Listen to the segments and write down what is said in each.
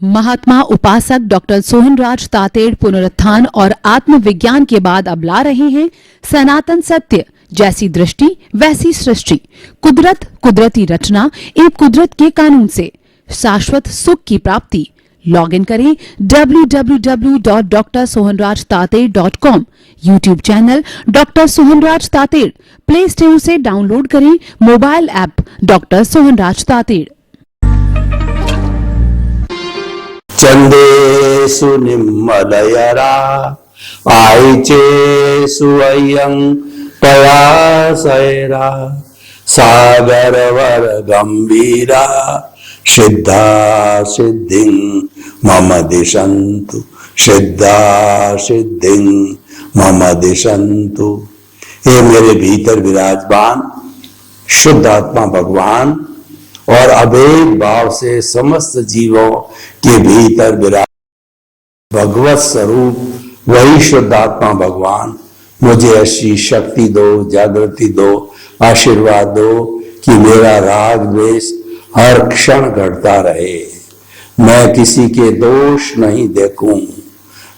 महात्मा उपासक डॉक्टर सोहनराज तातेड़ पुनरुत्थान और आत्मविज्ञान के बाद अब ला रहे हैं सनातन सत्य, जैसी दृष्टि वैसी सृष्टि, कुदरत, कुदरती रचना एवं कुदरत के कानून से शाश्वत सुख की प्राप्ति। लॉगिन करें www.drsohanrajtater.com, YouTube channel doctor Sohanraj Tated, play store से डाउनलोड करें mobile app doctor Sohanraj Tated. चंदेषु निम्मलयरा आयचेषु अयं पयासैरा सागरवर गंभीरा सिद्धा सिद्धिं मम दिशन्तु, सिद्धा सिद्धिं मम दिशन्तु। हे मेरे भीतर विराजमान शुद्ध आत्मा भगवान और अभेद भाव से समस्त जीवों के भीतर विराज भगवत स्वरूप वही शुद्ध आत्मा भगवान मुझे ऐसी शक्ति दो, जागृति दो, आशीर्वाद दो कि मेरा राग द्वेष हर क्षण घटता रहे। मैं किसी के दोष नहीं देखूं,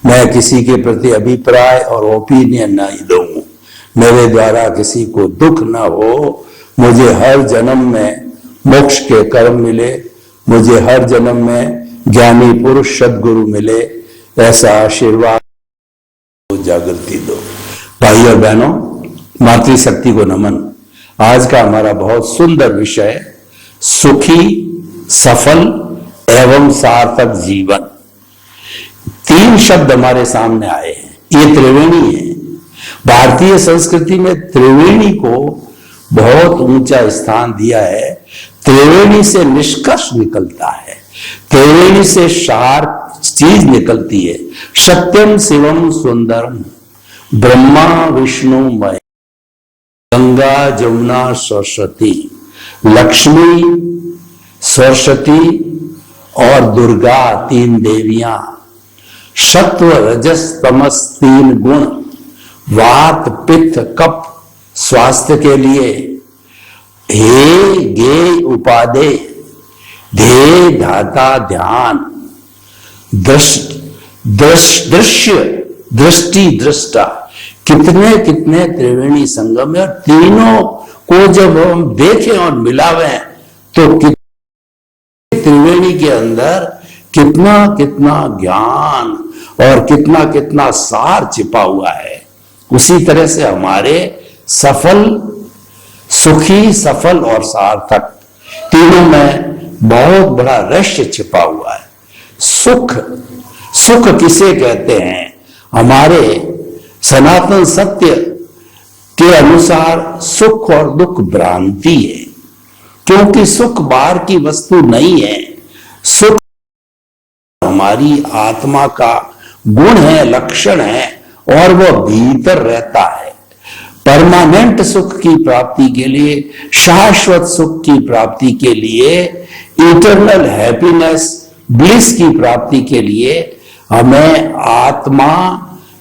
मैं किसी के प्रति अभिप्राय और ओपिनियन नहीं दूं, मेरे द्वारा किसी को दुख न हो। मुझे हर जन्म में मोक्ष के कर्म मिले, मुझे हर जन्म में ज्ञानी पुरुष सद्गुरु मिले, ऐसा आशीर्वाद जागृति दो। भाई और बहनों, मातृशक्ति को नमन। आज का हमारा बहुत सुंदर विषय सुखी, सफल एवं सार्थक जीवन। तीन शब्द हमारे सामने आए हैं, ये त्रिवेणी है। भारतीय संस्कृति में त्रिवेणी को बहुत ऊंचा स्थान दिया है। त्रिवेणी से निष्कर्ष निकलता है, त्रिवेणी से सार चीज निकलती है। सत्यम शिवम सुंदरम ब्रह्मा विष्णु मय गंगा जमुना सरस्वती, लक्ष्मी सरस्वती और दुर्गा तीन देवियां, सत्व रजस तमस तीन गुण, वात पित्त कफ स्वास्थ्य के लिए, हे गे उपादे, ध्येय धाता ध्यान, दृश्य दृष्टि दृष्टा। कितने कितने त्रिवेणी संगम है और तीनों को जब हम देखें और मिलावें तो त्रिवेणी के अंदर कितना कितना ज्ञान और कितना कितना सार छिपा हुआ है। उसी तरह से हमारे सफल, सुखी, सफल और सार्थक तीनों में बहुत बड़ा रहस्य छिपा हुआ है। सुख, सुख किसे कहते हैं? हमारे सनातन सत्य के अनुसार सुख और दुख भ्रांति है, क्योंकि सुख बाहर की वस्तु नहीं है। सुख हमारी आत्मा का गुण है, लक्षण है और वह भीतर रहता है। परमानेंट सुख की प्राप्ति के लिए, शाश्वत सुख की प्राप्ति के लिए, इटर्नल हैप्पीनेस, ब्लिस की प्राप्ति के लिए हमें आत्मा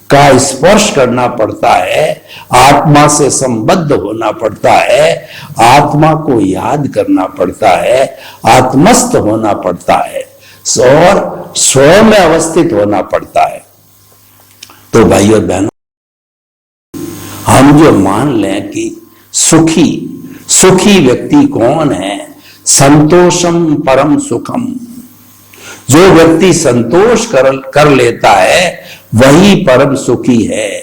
का स्पर्श करना पड़ता है, आत्मा से संबद्ध होना पड़ता है, आत्मा को याद करना पड़ता है, आत्मस्थ होना पड़ता है और स्वयं में अवस्थित होना पड़ता है। तो भाइयों और बहनों, हम जो मान लें कि सुखी, सुखी व्यक्ति कौन है? संतोषम परम सुखम। जो व्यक्ति संतोष कर लेता है वही परम सुखी है।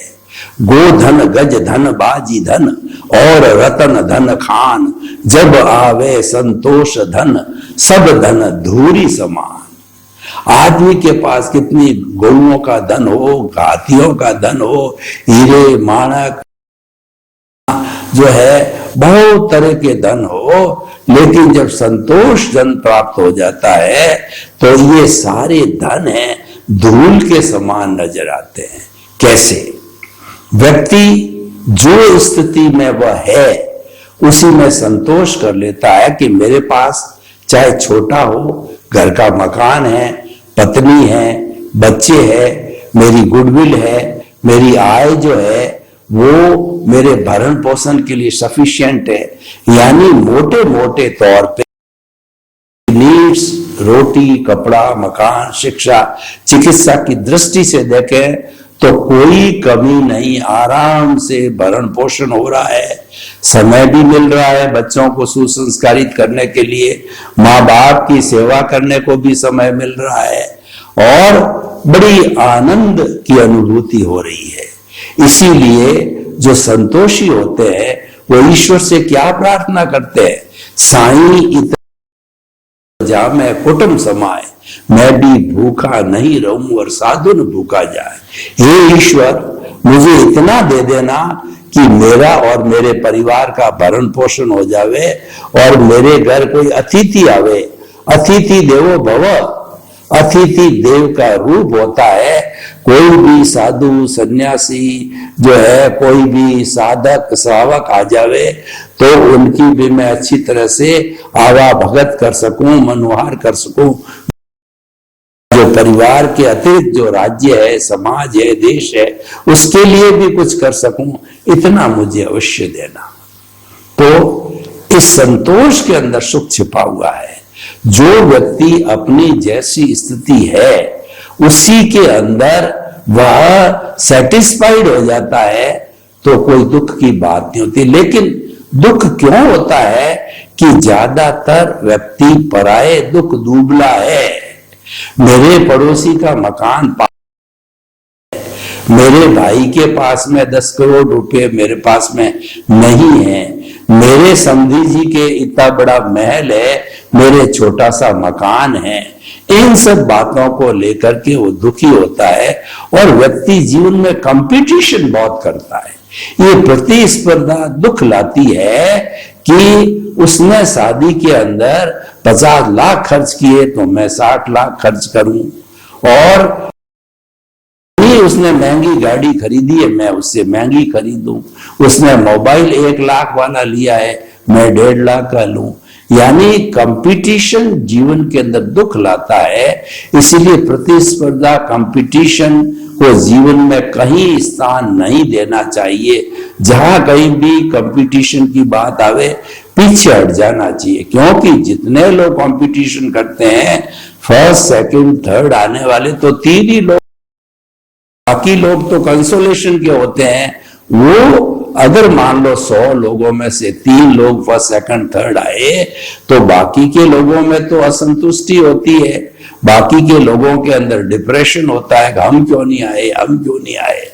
गोधन गज धन बाजी धन और रतन धन खान, जब आवे संतोष धन सब धन धूरी समान। आदमी के पास कितनी गौओं का धन हो, हाथियों का धन हो, हीरे माणक जो है बहुत तरह के धन हो, लेकिन जब संतोष धन प्राप्त हो जाता है तो ये सारे धन हैं धूल के समान नजर आते हैं। कैसे? व्यक्ति जो स्थिति में वह है उसी में संतोष कर लेता है कि मेरे पास चाहे छोटा हो, घर का मकान है, पत्नी है, बच्चे हैं, मेरी गुडविल है, मेरी आय जो है वो मेरे भरण पोषण के लिए सफिशिएंट है। यानी मोटे मोटे तौर पे नीड्स रोटी, कपड़ा, मकान, शिक्षा, चिकित्सा की दृष्टि से देखें तो कोई कमी नहीं, आराम से भरण पोषण हो रहा है, समय भी मिल रहा है बच्चों को सुसंस्कारित करने के लिए, माँ बाप की सेवा करने को भी समय मिल रहा है और बड़ी आनंद की अनुभूति हो रही है। इसीलिए जो संतोषी होते हैं वो ईश्वर से क्या प्रार्थना करते हैं, साईं जा मैं कुटुंब समाए, मैं भी भूखा नहीं रहूं और साधु न भूखा जाए। हे ईश्वर, मुझे इतना दे देना कि मेरा और मेरे परिवार का भरण पोषण हो जावे और मेरे घर कोई अतिथि आवे। अतिथि देवो भव, अतिथि देव का रूप होता है। कोई भी साधु सन्यासी जो है, कोई भी साधक श्रावक आ जावे तो उनकी भी मैं अच्छी तरह से आवा भगत कर सकूं, मनोहार कर सकूं। जो परिवार के अतिरिक्त जो राज्य है, समाज है, देश है, उसके लिए भी कुछ कर सकूं, इतना मुझे अवश्य देना। तो इस संतोष के अंदर सुख छिपा हुआ है। जो व्यक्ति अपनी जैसी स्थिति है उसी के अंदर वह सेटिस्फाइड हो जाता है तो कोई दुख की बात नहीं होती। लेकिन दुख क्यों होता है कि ज्यादातर व्यक्ति पराये दुख डूबला है। मेरे पड़ोसी का मकान, मेरे भाई के पास में 10 करोड़ रुपए मेरे पास में नहीं है, मेरे समधी जी के इतना बड़ा महल है, मेरे छोटा सा मकान है। इन सब बातों को लेकर के वो दुखी होता है और व्यक्ति जीवन में कंपटीशन बहुत करता है। ये प्रतिस्पर्धा दुख लाती है कि उसने शादी के अंदर 50 लाख खर्च किए तो मैं 60 लाख खर्च करूं, और उसने महंगी गाड़ी खरीदी है मैं उससे महंगी खरीदूं, उसने मोबाइल 1 लाख वाला लिया है मैं 1.5 लाख का लूं। यानी कंपटीशन जीवन के अंदर दुख लाता है। इसीलिए प्रतिस्पर्धा, कंपटीशन को जीवन में कहीं स्थान नहीं देना चाहिए। जहां कहीं भी कंपटीशन की बात आवे पीछे हट जाना चाहिए, क्योंकि जितने लोग कंपटीशन करते हैं, फर्स्ट, सेकंड, थर्ड आने वाले तो 3 ही लोग, बाकी लोग तो कंसोलेशन के होते हैं। वो अगर मान लो 100 लोगों में से 3 लोग फर्स्ट, सेकंड, थर्ड आए तो बाकी के लोगों में तो असंतुष्टि होती है, बाकी के लोगों के अंदर डिप्रेशन होता है, हम क्यों नहीं आए, हम क्यों नहीं आए।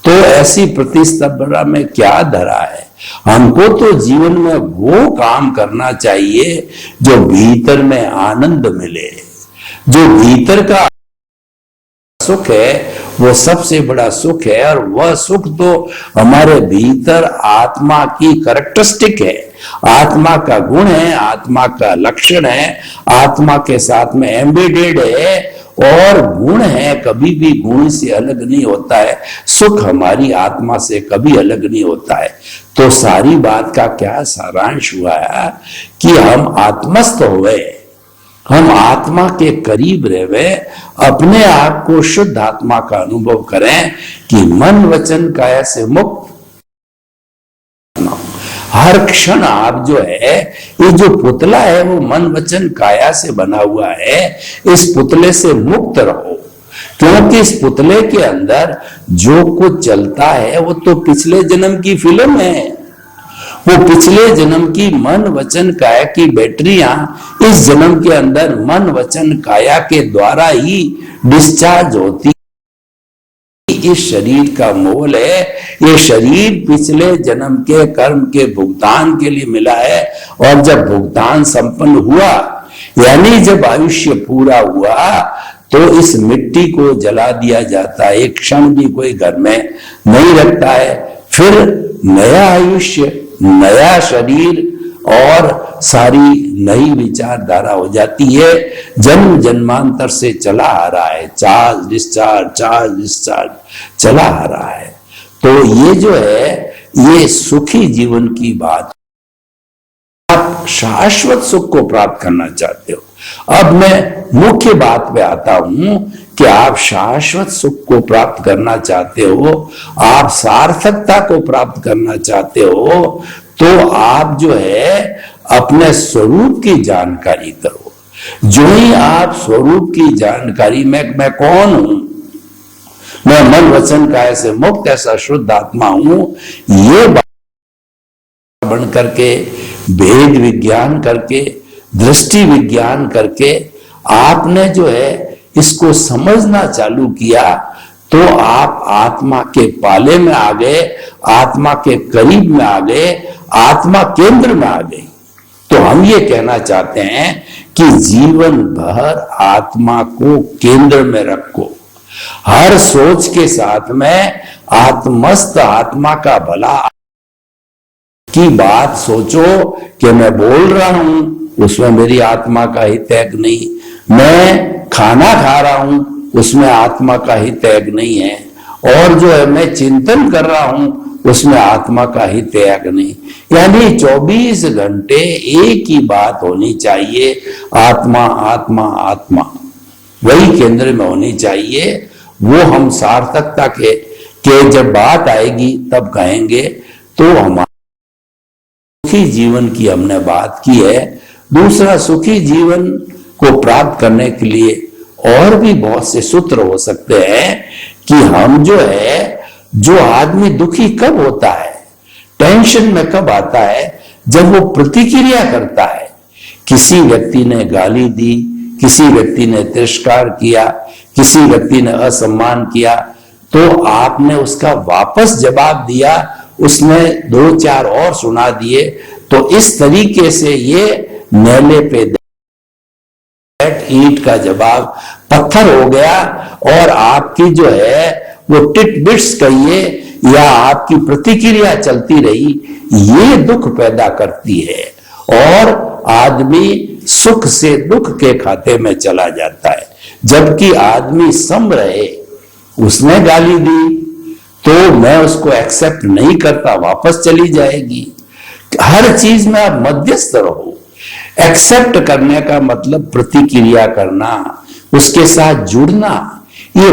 तो ऐसी प्रतिस्पर्धा में क्या धरा है। हमको तो जीवन में वो काम करना चाहिए जो भीतर में आनंद मिले। जो भीतर का सुख है वो सबसे बड़ा सुख है, और वह सुख तो हमारे भीतर आत्मा की कैरेक्टरिस्टिक है, आत्मा का गुण है, आत्मा का लक्षण है, आत्मा के साथ में एम्बेडेड है और गुण है। कभी भी गुण से अलग नहीं होता है। सुख हमारी आत्मा से कभी अलग नहीं होता है। तो सारी बात का क्या सारांश हुआ है कि हम आत्मस्थ हो गए, हम आत्मा के करीब रहे, अपने आप को शुद्ध आत्मा का अनुभव करें कि मन वचन काया से मुक्त। हर क्षण आप जो है, ये जो पुतला है वो मन वचन काया से बना हुआ है, इस पुतले से मुक्त रहो। क्योंकि इस पुतले के अंदर जो कुछ चलता है वो तो पिछले जन्म की फिल्म है। वो पिछले जन्म की मन वचन काया की बैटरियां इस जन्म के अंदर मन वचन काया के द्वारा ही डिस्चार्ज होती। इस शरीर का मोल है, ये शरीर पिछले जन्म के कर्म के भुगतान के लिए मिला है, और जब भुगतान संपन्न हुआ, यानी जब आयुष्य पूरा हुआ, तो इस मिट्टी को जला दिया जाता है। एक क्षण भी कोई घर में नहीं रखता है। फिर नया आयुष्य, नया शरीर और सारी नई विचारधारा हो जाती है। जन्म जन्मांतर से चला आ रहा है, चार्ज डिस्चार्ज चला आ रहा है। तो ये जो है, ये सुखी जीवन की बात। आप शाश्वत सुख को प्राप्त करना चाहते हो। अब मैं मुख्य बात पे आता हूं कि आप शाश्वत सुख को प्राप्त करना चाहते हो, आप सार्थकता को प्राप्त करना चाहते हो, तो आप जो है अपने स्वरूप की जानकारी करो। जो ही आप स्वरूप की जानकारी में मैं कौन हूं, मैं मन वचन काया से मुक्त ऐसा शुद्ध आत्मा हूं, ये बन करके, भेद विज्ञान करके, दृष्टि विज्ञान करके आपने जो है इसको समझना चालू किया, तो आप आत्मा के पाले में आ गए, आत्मा के करीब में आ गए, आत्मा केंद्र में आ गए। तो हम ये कहना चाहते हैं कि जीवन भर आत्मा को केंद्र में रखो, हर सोच के साथ में आत्मस्थ आत्मा का भला की बात सोचो कि मैं बोल रहा हूं उसमें मेरी आत्मा का हित है कि नहीं, मैं खाना खा रहा हूं उसमें आत्मा का हित है कि नहीं है, और जो है मैं चिंतन कर रहा हूं उसमें आत्मा का हित है कि नहीं। यानी 24 घंटे एक ही बात होनी चाहिए, आत्मा आत्मा आत्मा, वही केंद्र में होनी चाहिए। वो हम सार्थकता के जब बात आएगी तब कहेंगे। तो हमारे सुखी जीवन की हमने बात की है। दूसरा, सुखी जीवन को प्राप्त करने के लिए और भी बहुत से सूत्र हो सकते हैं कि हम जो है, जो आदमी दुखी कब होता है, टेंशन में कब आता है, जब वो प्रतिक्रिया करता है। किसी व्यक्ति ने गाली दी, किसी व्यक्ति ने तिरस्कार किया, किसी व्यक्ति ने असम्मान किया, तो आपने उसका वापस जवाब दिया, उसने 2-4 और सुना दिए, तो इस तरीके से ये नेले पे ईंट का जवाब पत्थर हो गया, और आपकी जो है वो टिटबिट्स कहिए या आपकी प्रतिक्रिया चलती रही, ये दुख पैदा करती है, और आदमी सुख से दुख के खाते में चला जाता है। जबकि आदमी सम रहे, उसने गाली दी तो मैं उसको एक्सेप्ट नहीं करता, वापस चली जाएगी। हर चीज में आप मध्यस्थ रहो। एक्सेप्ट करने का मतलब प्रतिक्रिया करना, उसके साथ जुड़ना। ये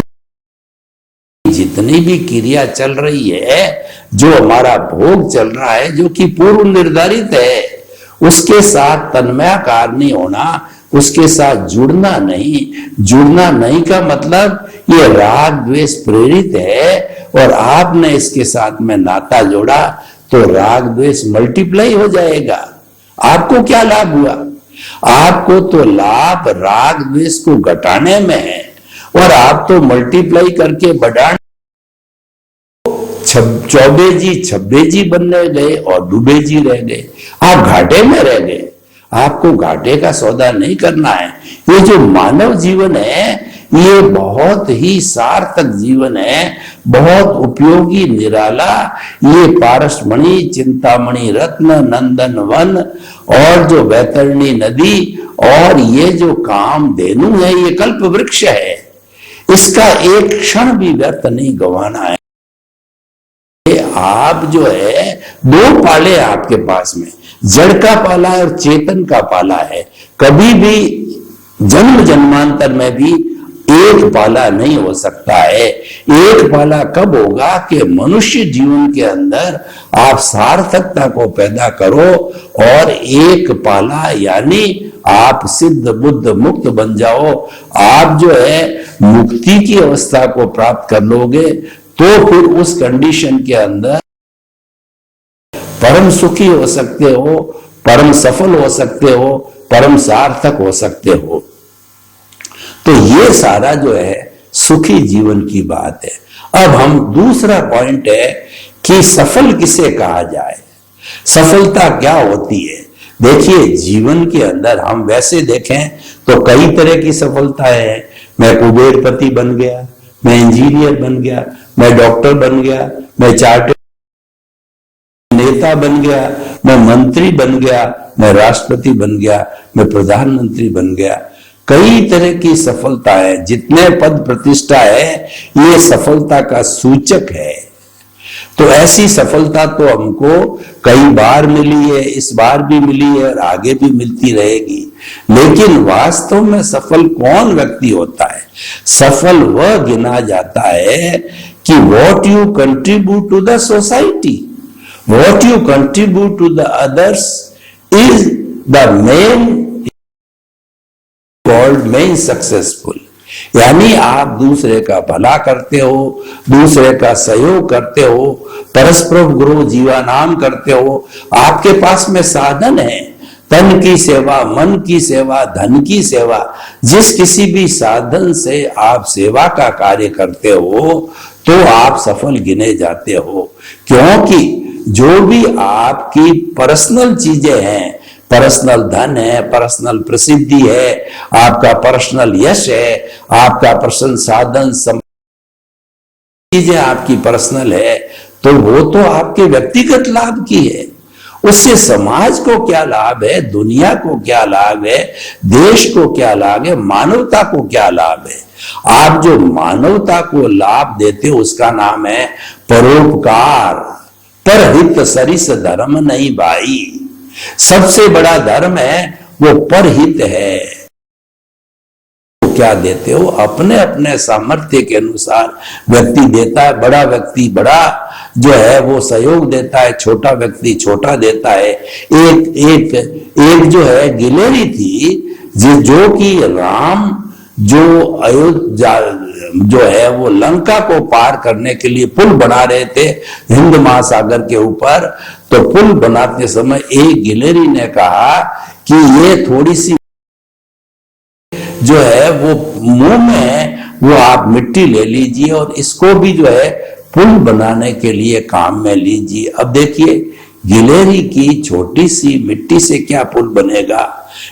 जितनी भी क्रिया चल रही है, जो हमारा भोग चल रहा है, जो कि पूर्व निर्धारित है, उसके साथ तन्मयाकार नहीं होना, उसके साथ जुड़ना नहीं। जुड़ना नहीं का मतलब ये राग द्वेष प्रेरित है, और आपने इसके साथ में नाता जोड़ा तो राग द्वेष मल्टीप्लाई हो जाएगा। आपको क्या लाभ हुआ? आपको तो लाभ राग द्वेष को घटाने में है, और आप तो मल्टीप्लाई करके बढ़ाने, चौबेजी छब्बेजी बनने गए और डूबेजी रह गए। आप घाटे में रह गए। आपको घाटे का सौदा नहीं करना है। ये जो मानव जीवन है, ये बहुत ही सार्थक जीवन है, बहुत उपयोगी निराला। ये पारसमणि, चिंतामणि, रत्न, नंदन वन, और जो वैतरणी नदी, और ये जो कामधेनु है, ये कल्प वृक्ष है। इसका एक क्षण भी व्यर्थ नहीं गंवाना है। आप जो है, 2 पाले आपके पास में, जड़ का पाला है और चेतन का पाला है। कभी भी जन्म जन्मांतर में भी एक पाला नहीं हो सकता है। एक पाला कब होगा कि मनुष्य जीवन के अंदर आप सार्थकता को पैदा करो, और एक पाला यानी आप सिद्ध बुद्ध मुक्त बन जाओ। आप जो है मुक्ति की अवस्था को प्राप्त कर लोगे, तो फिर उस कंडीशन के अंदर परम सुखी हो सकते हो, परम सफल हो सकते हो, परम सार्थक हो सकते हो। तो ये सारा जो है सुखी जीवन की बात है। अब हम दूसरा पॉइंट है कि सफल किसे कहा जाए, सफलता क्या होती है। देखिए, जीवन के अंदर हम वैसे देखें तो कई तरह की सफलताएं हैं। मैं कुबेरपति बन गया, मैं इंजीनियर बन गया, मैं डॉक्टर बन गया, मैं चार्टर्ड नेता बन गया, मैं मंत्री बन गया, मैं राष्ट्रपति बन गया, मैं प्रधानमंत्री बन गया। कई तरह की सफलता है। जितने पद प्रतिष्ठा है, ये सफलता का सूचक है। तो ऐसी सफलता तो हमको कई बार मिली है, इस बार भी मिली है और आगे भी मिलती रहेगी। लेकिन वास्तव में सफल कौन व्यक्ति होता है? सफल वह गिना जाता है कि what you contribute to the society, what you contribute to the others is the man called man successful. यानी आप दूसरे का भला करते हो, दूसरे का सहयोग करते हो, परस्पर गुरु जीवानाम करते हो, आपके पास में साधन है, तन की सेवा, मन की सेवा, धन की सेवा, जिस किसी भी साधन से आप सेवा का कार्य करते हो तो आप सफल गिने जाते हो। क्योंकि जो भी आपकी पर्सनल चीजें हैं, पर्सनल धन है, पर्सनल प्रसिद्धि है, आपका पर्सनल यश है, आपका पर्सनल साधन चीजें आपकी पर्सनल है, तो वो तो आपके व्यक्तिगत लाभ की है। उससे समाज को क्या लाभ है, दुनिया को क्या लाभ है, देश को क्या लाभ है, मानवता को क्या लाभ है। आप जो मानवता को लाभ देते हो उसका नाम है परोपकार। परहित सरिस धर्म नहीं भाई। सबसे बड़ा धर्म है वो परहित है। तो क्या देते हो, अपने अपने सामर्थ्य के अनुसार व्यक्ति देता है। बड़ा व्यक्ति बड़ा जो है वो सहयोग देता है, छोटा व्यक्ति छोटा देता है। एक जो है गिलेरी थी जो कि राम जो अयोध्या जो है वो लंका को पार करने के लिए पुल बना रहे थे हिंद महासागर के ऊपर, तो पुल बनाते समय एक गिलेरी ने कहा कि ये थोड़ी सी जो है वो मुंह में वो आप मिट्टी ले लीजिए और इसको भी जो है पुल बनाने के लिए काम में लीजिए। अब देखिए गिलेरी की छोटी सी मिट्टी से क्या पुल बनेगा,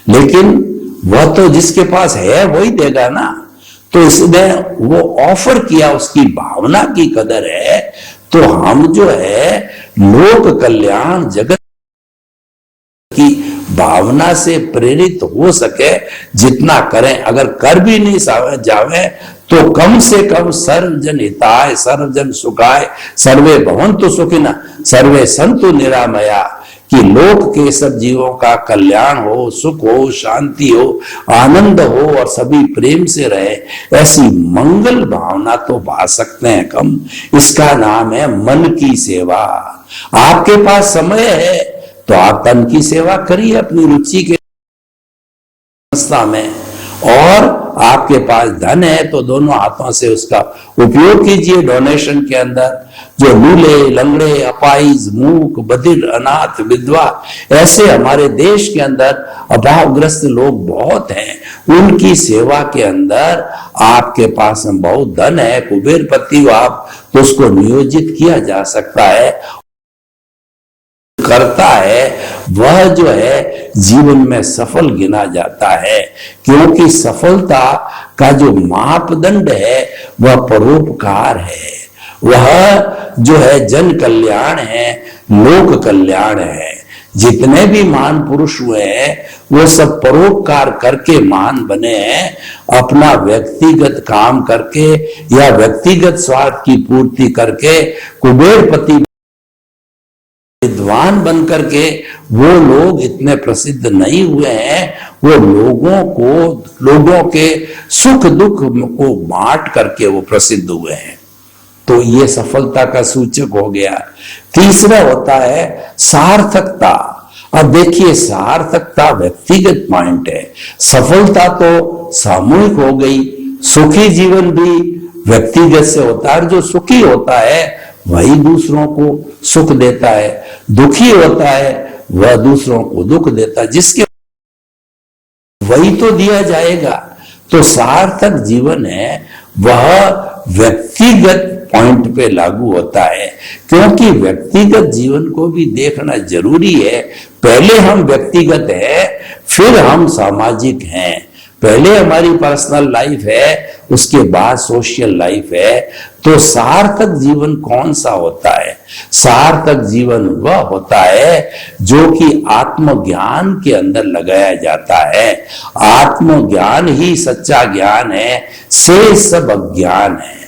लेकिन वह तो जिसके पास है वही देगा ना। तो इसने वो ऑफर किया, उसकी भावना की कदर है। तो हम जो है लोक कल्याण जगत की भावना से प्रेरित हो सके जितना करें। अगर कर भी नहीं जावे तो कम से कम सर्वजन हिताय सर्वजन सुखाय सर्वे भवन्तु सुखिनः सर्वे सन्तु निरामया, कि लोक के सब जीवों का कल्याण हो, सुख हो, शांति हो, आनंद हो और सभी प्रेम से रहे, ऐसी मंगल भावना तो भा सकते हैं कम। इसका नाम है मन की सेवा। आपके पास समय है तो आप तन की सेवा करिए अपनी रुचि के संस्था में, और आपके पास धन है तो दोनों हाथों से उसका उपयोग कीजिए डोनेशन के अंदर। जो लूले, लंगड़े, अपाहिज, मूक, बधिर, अनाथ, विधवा, ऐसे हमारे देश के अंदर अभावग्रस्त लोग बहुत हैं, उनकी सेवा के अंदर आपके पास में बहुत धन है, कुबेरपति हो आप, तो उसको नियोजित किया जा सकता है। करता है वह जो है जीवन में सफल गिना जाता है, क्योंकि सफलता का जो मापदंड है वह परोपकार है, वह जो है जन कल्याण है, लोक कल्याण है। जितने भी महान पुरुष हुए हैं वो सब परोपकार करके महान बने हैं। अपना व्यक्तिगत काम करके या व्यक्तिगत स्वार्थ की पूर्ति करके कुबेरपति विद्वान बनकर के वो लोग इतने प्रसिद्ध नहीं हुए हैं। वो लोगों के सुख दुख को बांट करके वो प्रसिद्ध हुए हैं। तो ये सफलता का सूचक हो गया। तीसरा होता है सार्थकता। अब देखिए सार्थकता व्यक्तिगत पॉइंट है, सफलता तो सामूहिक हो गई। सुखी जीवन भी व्यक्तिगत से होता है, जो सुखी होता है वही दूसरों को सुख देता है, दुखी होता है वह दूसरों को दुख देता है, जिसके वही तो दिया जाएगा। तो सार्थक जीवन है वह व्यक्तिगत पॉइंट पे लागू होता है, क्योंकि व्यक्तिगत जीवन को भी देखना जरूरी है। पहले हम व्यक्तिगत है, फिर हम सामाजिक हैं। पहले हमारी पर्सनल लाइफ है, उसके बाद सोशल लाइफ है। तो सार्थक जीवन कौन सा होता है? सार्थक जीवन वह होता है जो कि आत्मज्ञान के अंदर लगाया जाता है। आत्मज्ञान ही सच्चा ज्ञान है, से सब अज्ञान है।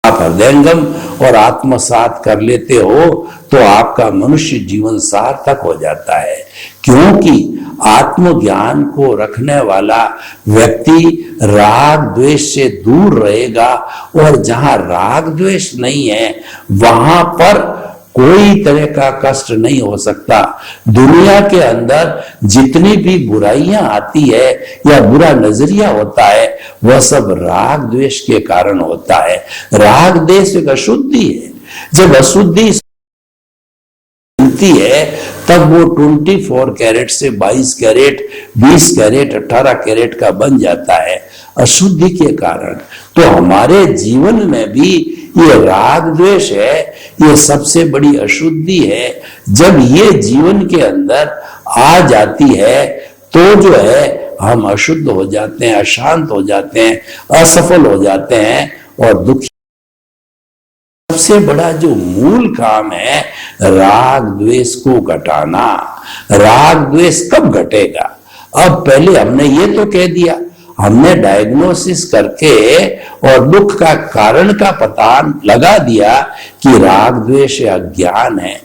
आप हृदयंगम और आत्मसात कर लेते हो तो आपका मनुष्य जीवन सार्थक हो जाता है, क्योंकि आत्मज्ञान को रखने वाला व्यक्ति राग द्वेष से दूर रहेगा। और जहां राग द्वेष नहीं है वहां पर कोई तरह का कष्ट नहीं हो सकता। दुनिया के अंदर जितनी भी बुराइयां आती है या बुरा नजरिया होता है वह सब राग द्वेष के कारण होता है। राग द्वेष एक अशुद्धि है। जब अशुद्धि है तब वो 24 कैरेट से 22 कैरेट, 20 कैरेट, 18 कैरेट का बन जाता है अशुद्धि के कारण। तो हमारे जीवन में भी ये राग द्वेष है, ये सबसे बड़ी अशुद्धि है। जब ये जीवन के अंदर आ जाती है तो जो है हम अशुद्ध हो जाते हैं, अशांत हो जाते हैं, असफल हो जाते हैं और दुखी। सबसे बड़ा जो मूल काम है राग द्वेष को घटाना। राग द्वेष कब घटेगा? अब पहले हमने ये तो कह दिया, हमने डायग्नोसिस करके और दुख का कारण का पता लगा दिया कि राग द्वेष अज्ञान है।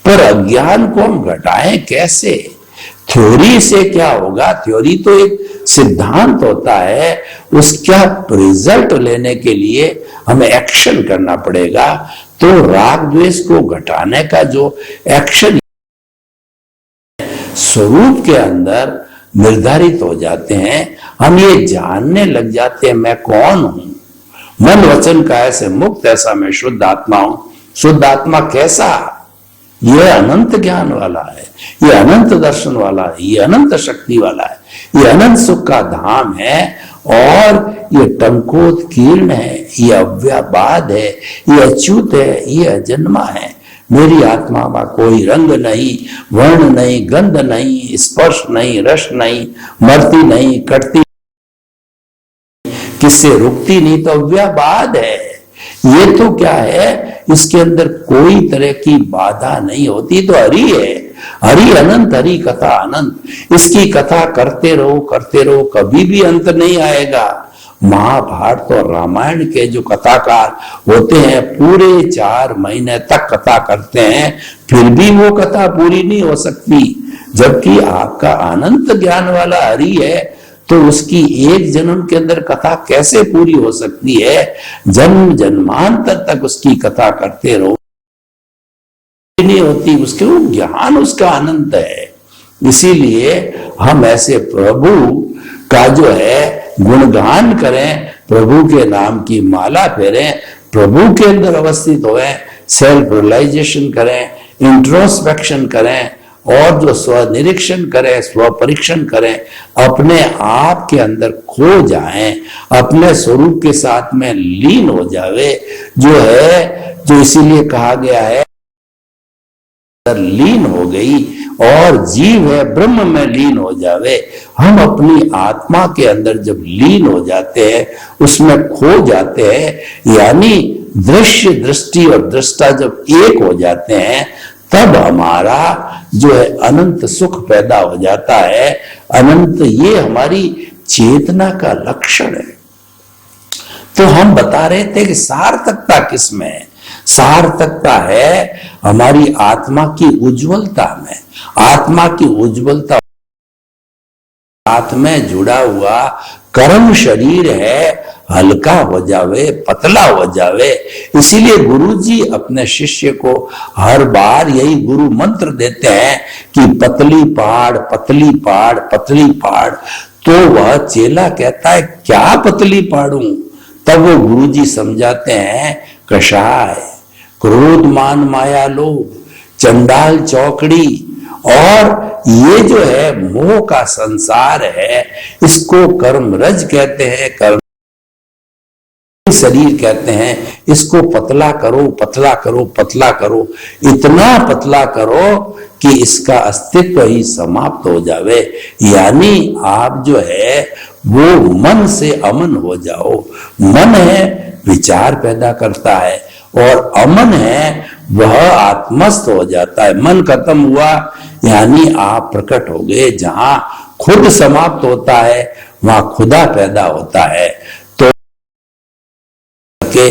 पर अज्ञान को हम घटाएं कैसे? थ्योरी से क्या होगा? थ्योरी तो एक सिद्धांत होता है, उसका रिजल्ट लेने के लिए हमें एक्शन करना पड़ेगा। तो राग द्वेष को घटाने का जो एक्शन स्वरूप के अंदर निर्धारित हो जाते हैं, हम ये जानने लग जाते हैं मैं कौन हूं, मन वचन काया से मुक्त ऐसा मैं शुद्ध आत्मा हूं। शुद्ध आत्मा कैसा? ये अनंत ज्ञान वाला है, ये अनंत दर्शन वाला है, ये अनंत शक्ति वाला है, ये अनंत सुख का धाम है और ये टंकोत्कीर्ण है, ये अव्याबाद है, ये अच्युत है, ये अजन्मा है। मेरी आत्मा में कोई रंग नहीं, वर्ण नहीं, गंध नहीं, स्पर्श नहीं, रस नहीं, मरती नहीं, कटती, किससे रुकती नहीं, तो अव्याबाद है। ये तो क्या है? इसके अंदर कोई तरह की बाधा नहीं होती, तो हरि है। हरि अनंत, हरि कथा अनंत। इसकी कथा करते रहो, कभी भी अंत नहीं आएगा। महाभारत और रामायण के जो कथाकार होते हैं पूरे 4 महीने तक कथा करते हैं, फिर भी वो कथा पूरी नहीं हो सकती। जबकि आपका अनंत ज्ञान वाला हरि है तो उसकी एक जन्म के अंदर कथा कैसे पूरी हो सकती है? जन्म जन्मांतर तक उसकी कथा करते रहो, नहीं होती। उसके वो ज्ञान उसका अनंत है। इसीलिए हम ऐसे प्रभु का जो है गुणगान करें, प्रभु के नाम की माला फेरें, प्रभु के अंदर अवस्थित होएं, सेल्फ रियलाइजेशन करें, इंट्रोस्पेक्शन करें और जो स्व निरीक्षण करें, स्व परीक्षण करें, अपने आप के अंदर खो जाएं, अपने स्वरूप के साथ में लीन हो जावे। जो है, जो इसीलिए कहा गया है लीन हो गई और जीव है ब्रह्म में लीन हो जावे। हम अपनी आत्मा के अंदर जब लीन हो जाते हैं, उसमें खो जाते हैं, यानी दृश्य, दृष्टि और दृष्टा जब एक हो जाते हैं, तब हमारा जो है अनंत सुख पैदा हो जाता है। अनंत, ये हमारी चेतना का लक्षण है। तो हम बता रहे थे कि सार्थकता किसमें है? सार्थकता है हमारी आत्मा की उज्जवलता में। आत्मा की उज्जवलता साथ में जुड़ा हुआ कर्म शरीर है, हल्का हो जावे, पतला हो जावे। इसीलिए गुरुजी अपने शिष्य को हर बार यही गुरु मंत्र देते हैं कि पतली पाड़, पतली पाड़, पतली पाड़। तो वह चेला कहता है क्या पतली पाड़ूं? तब वो गुरुजी समझाते हैं कषाय, क्रोध मान माया लोभ, चंडाल चौकड़ी और ये जो है मोह का संसार है, इसको कर्म रज कहते हैं, कर्म शरीर कहते हैं। इसको पतला करो, पतला करो, पतला करो, इतना पतला करो कि इसका अस्तित्व ही समाप्त हो जावे। यानी आप जो है वो मन से अमन हो जाओ। मन है विचार पैदा करता है और अमन है वह आत्मस्थ हो जाता है। मन खत्म हुआ यानी आप प्रकट हो गए। जहां खुद समाप्त होता है वहां खुदा पैदा होता है। तो के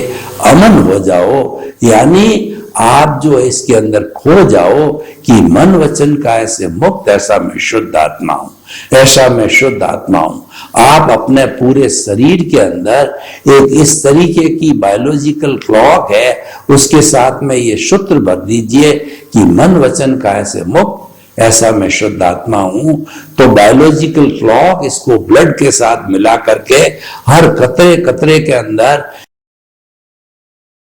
अमन हो जाओ, यानी आप जो है इसके अंदर खो जाओ कि मन वचन काया से मुक्त, ऐसा मैं शुद्ध आत्मा हूं, ऐसा मैं शुद्ध आत्मा हूं। आप अपने पूरे शरीर के अंदर एक इस तरीके की बायोलॉजिकल क्लॉक है, उसके साथ में ये सूत्र भर दीजिए कि मन वचन काया से मुक्त, ऐसा मैं शुद्ध आत्मा हूं। तो बायोलॉजिकल क्लॉक इसको ब्लड के साथ मिला करके हर कतरे कतरे के अंदर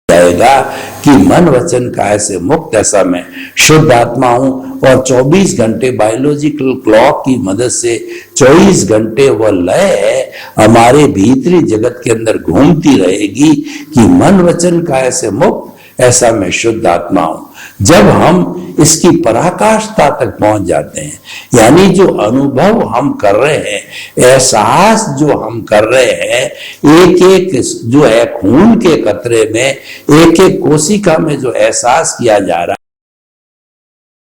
जाएगा कि मन वचन काया से मुक्त, ऐसा मैं शुद्ध आत्मा हूं। और 24 घंटे बायोलॉजिकल क्लॉक की मदद से 24 घंटे वह लय हमारे भीतरी जगत के अंदर घूमती रहेगी कि मन वचन काया से मुक्त, ऐसा मैं शुद्ध आत्मा हूं। जब हम इसकी पराकाष्ठा तक पहुंच जाते हैं, यानी जो अनुभव हम कर रहे हैं, एहसास जो हम कर रहे हैं, एक एक जो है खून के कतरे में, एक एक कोशिका में जो एहसास किया जा रहा है,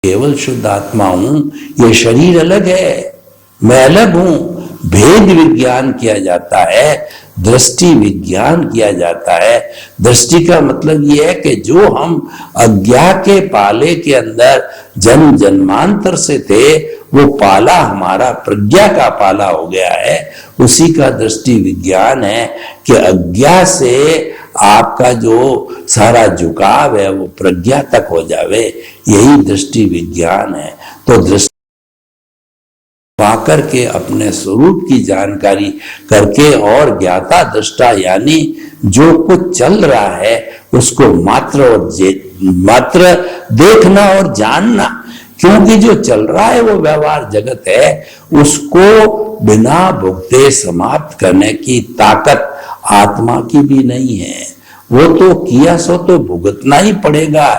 केवल शुद्ध आत्मा हूं, ये शरीर अलग है, मैं अलग हूं। भेद विज्ञान किया जाता है, दृष्टि विज्ञान किया जाता है। दृष्टि का मतलब यह है कि जो हम अज्ञा के पाले के अंदर जन्म जन्मांतर से थे, वो पाला हमारा प्रज्ञा का पाला हो गया है, उसी का दृष्टि विज्ञान है कि अज्ञा से आपका जो सारा झुकाव है वो प्रज्ञा तक हो जावे, यही दृष्टि विज्ञान है। तो दृष्टि पाकर के अपने स्वरूप की जानकारी करके और ज्ञाता दृष्टा यानी जो कुछ चल रहा है उसको मात्र देखना और जानना, क्योंकि जो चल रहा है वो व्यवहार जगत है, उसको बिना भुगते समाप्त करने की ताकत आत्मा की भी नहीं है। वो तो किया सो तो भुगतना ही पड़ेगा।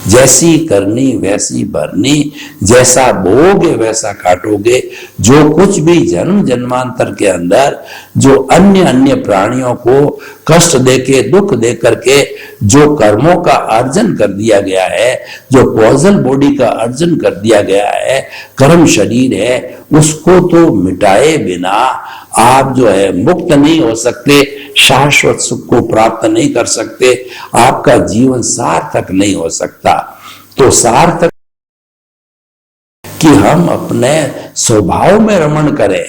जैसी करनी वैसी भरनी, जैसा बोओगे वैसा काटोगे। जो कुछ भी जन्म जन्मांतर के अंदर जो अन्य अन्य प्राणियों को कष्ट देके दुख दे करके जो कर्मों का अर्जन कर दिया गया है, जो कॉजल बॉडी का अर्जन कर दिया गया है, कर्म शरीर है, उसको तो मिटाए बिना आप जो है मुक्त नहीं हो सकते, शाश्वत सुख को प्राप्त नहीं कर सकते, आपका जीवन सार्थक नहीं हो सकता। तो सार्थक कि हम अपने स्वभाव में रमण करें,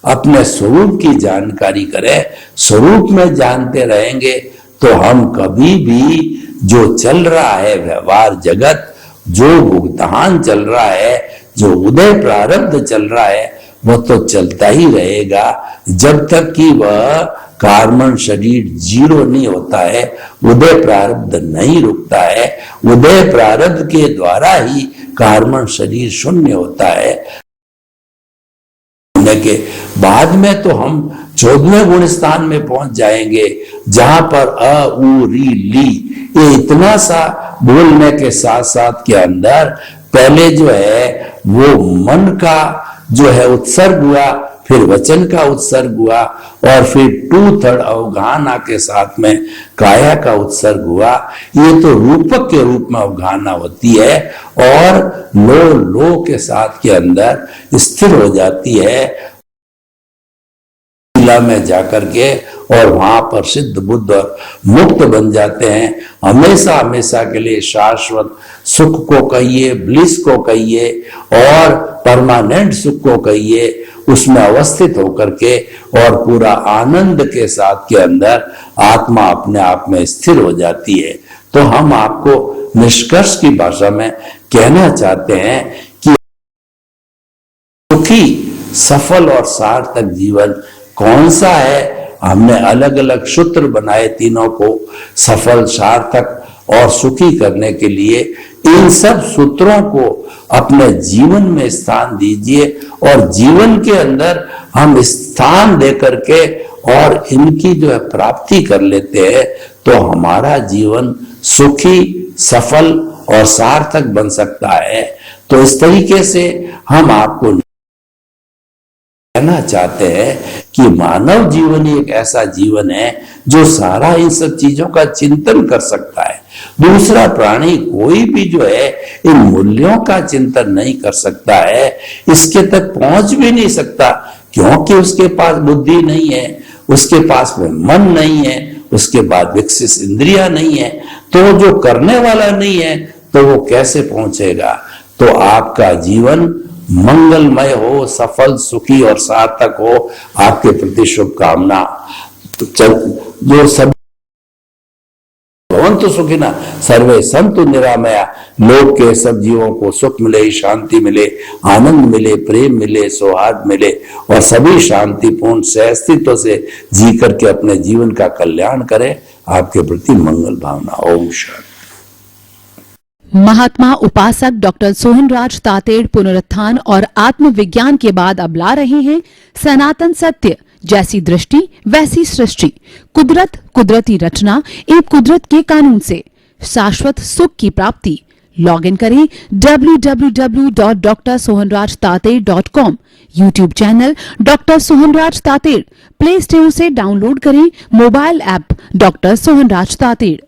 अपने स्वरूप की जानकारी करें। स्वरूप में जानते रहेंगे तो हम कभी भी जो चल रहा है व्यवहार जगत, जो भुगतान चल रहा है, जो उदय प्रारब्ध चल रहा है, वह तो चलता ही रहेगा जब तक कि वह कार्बन शरीर जीरो नहीं होता है, उदय प्रारब्ध नहीं रुकता है। उदय प्रारब्ध के द्वारा ही कार्बन शरीर शून्य होता है। के बाद में तो हम 14वें गुण स्थान में पहुंच जाएंगे, जहां पर अ उ री ली ये इतना सा बोलने के साथ साथ के अंदर पहले जो है वो मन का जो है उत्सर्ग हुआ, फिर वचन का उत्सर्ग हुआ, और फिर 2/3 अवगाहना के साथ में काया का उत्सर्ग हुआ। ये तो रूपक के रूप में अवगाहना होती है और लो के साथ के अंदर स्थिर हो जाती है में जाकर के, और वहां पर सिद्ध बुद्ध और मुक्त बन जाते हैं। हमेशा हमेशा के लिए शाश्वत सुख को कहिए, ब्लिस को कहिए और परमानेंट सुख को कहिए, उसमें अवस्थित होकर के और पूरा आनंद के साथ के अंदर आत्मा अपने आप में स्थिर हो जाती है। तो हम आपको निष्कर्ष की भाषा में कहना चाहते हैं कि सुखी, सफल और सार्थक जीवन कौन सा है। हमने अलग अलग सूत्र बनाए तीनों को सफल, सार्थक और सुखी करने के लिए। इन सब सूत्रों को अपने जीवन में स्थान दीजिए और जीवन के अंदर हम स्थान दे करके और इनकी जो है प्राप्ति कर लेते हैं तो हमारा जीवन सुखी, सफल और सार्थक बन सकता है। तो इस तरीके से हम आपको कहना चाहते हैं कि मानव जीवन एक ऐसा जीवन है जो सारा इन सब चीजों का चिंतन कर सकता है। दूसरा प्राणी कोई भी जो है इन मूल्यों का चिंतन नहीं कर सकता है, इसके तक पहुंच भी नहीं सकता, क्योंकि उसके पास बुद्धि नहीं है, उसके पास में मन नहीं है, उसके बाद विकसित इंद्रियां नहीं है, तो जो करने वाला नहीं है तो वो कैसे पहुंचेगा। तो आपका जीवन मंगलमय हो, सफल, सुखी और सार्थक हो, आपके प्रति शुभकामना। जो सब भवन्तु सुखिनः सर्वे सन्तु निरामया, लोक के सब जीवों को सुख मिले, शांति मिले, आनंद मिले, प्रेम मिले, सौहार्द मिले और सभी शांतिपूर्ण सहअस्तित्व से जी करके अपने जीवन का कल्याण करें। आपके प्रति मंगल भावना। ओम शांति। महात्मा उपासक डॉक्टर सोहनराज तातेड़ पुनरुत्थान और आत्मविज्ञान के बाद अब ला रहे हैं सनातन सत्य, जैसी दृष्टि वैसी सृष्टि, कुदरत, कुदरती रचना एवं कुदरत के कानून से शाश्वत सुख की प्राप्ति। लॉग इन करें www.drsohanrajtated.com, YouTube channel doctor Sohanraj Tated, play store से डाउनलोड करें mobile app doctor Sohanraj Tated.